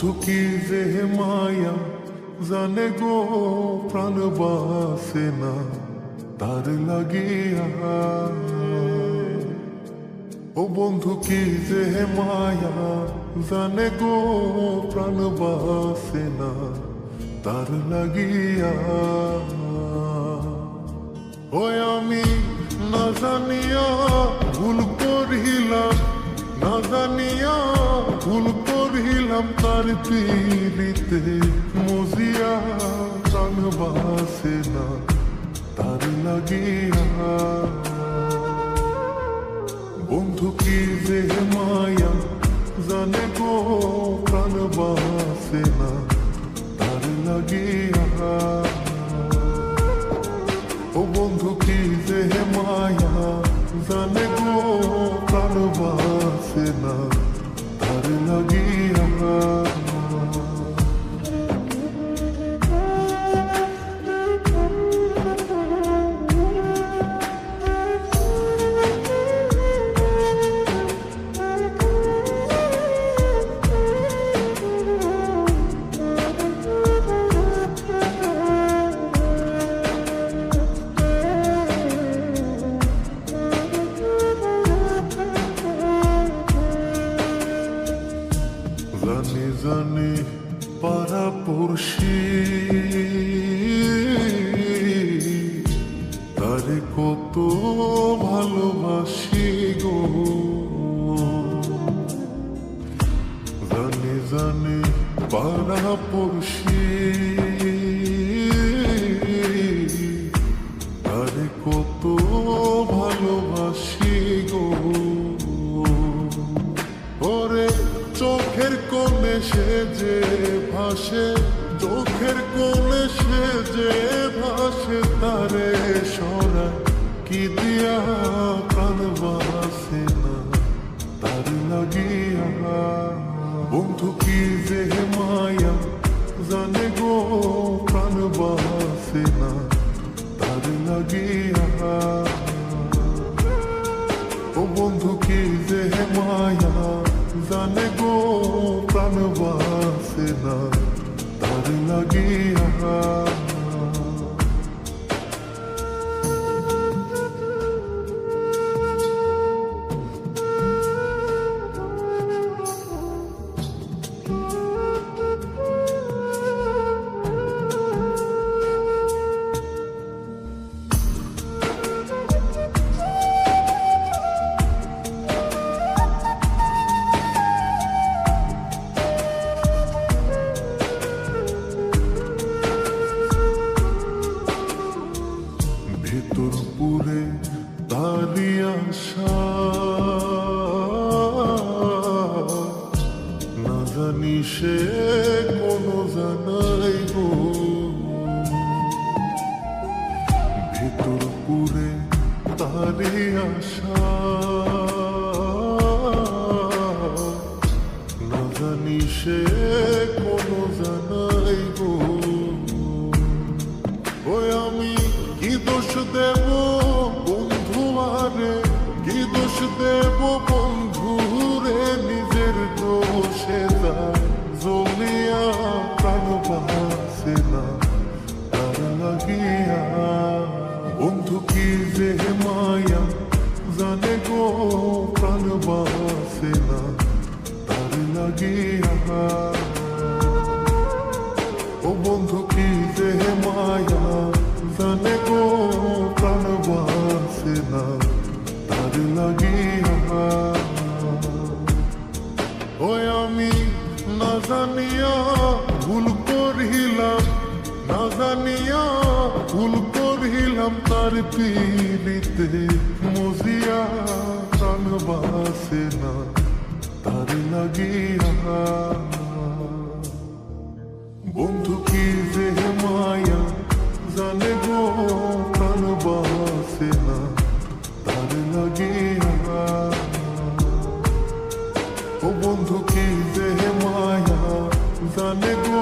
বন্ধু কি যে মায়া জানে গো, প্রাণ বাসে না তার লাগিয়া। ও বন্ধু কি যে মায়া জানে গো, প্রাণ বাসে না তার লাগিয়া। ওই আমি না জানিয়া ভুল করিলাম, না জানিয়া ভুল করিলাম তার পীড়িতে মজিয়া। প্রাণ বাসে না তার লাগিয়া। বন্ধু কি যে মায়া জানে গো, প্রাণ বাসে না তার লাগিয়া। ও বন্ধু কি যে মায়া জানে গো, প্রাণ বাসে না তার লাগিয়া। জানি জানি পাড়া পড়শি তারে কত ভালোবাসি গো। জানি জানি পাড়া পড়শি তারে কত ভালোবাসি গো। ওরে চোখের কোণে সে যে ভাসে, চোখের কোণে সে যে ভাসে, তারে সরা কি দিয়া প্রাণ বাসে না তার লাগিয়া। বন্ধু কি যে মায়া জানে গো, প্রাণ বাসে না তার লাগিয়া। ও বন্ধু কি যে মায়া জানে গো, প্রাণ বাসে না তার লাগিয়া। ভেতর পুরে তারি আশা, না জানি সে কোনো জানাই গো। ভেতর পুরে তারি আশা, না জানি সে কোনো জানাই গো। ওই আমি কি দোষ দেব বন্ধু আরে, কি দোষ দেব বন্ধু রে, নিজের দোষে তার জ্বলিয়া প্রাণ বাসে না তার লাগিয়া। বন্ধু কি যে মায়া জানে গো, প্রাণ বাসে না তার লাগিয়া। ও বন্ধু কি যে মায়া জানে গো, প্রাণ বাসে না তার লাগিয়া। ওই আমি না জানিয়া ভুল করিলাম, না জানিয়া ভুল করিলাম তার পীড়িতে মজিয়া। প্রাণ বাসে না তার লাগিয়া। বন্ধু কি যে মায়া জানে গো, প্রাণ বাসে না তার লাগিয়া। ও বন্ধু কি যে মায়া জানে গো,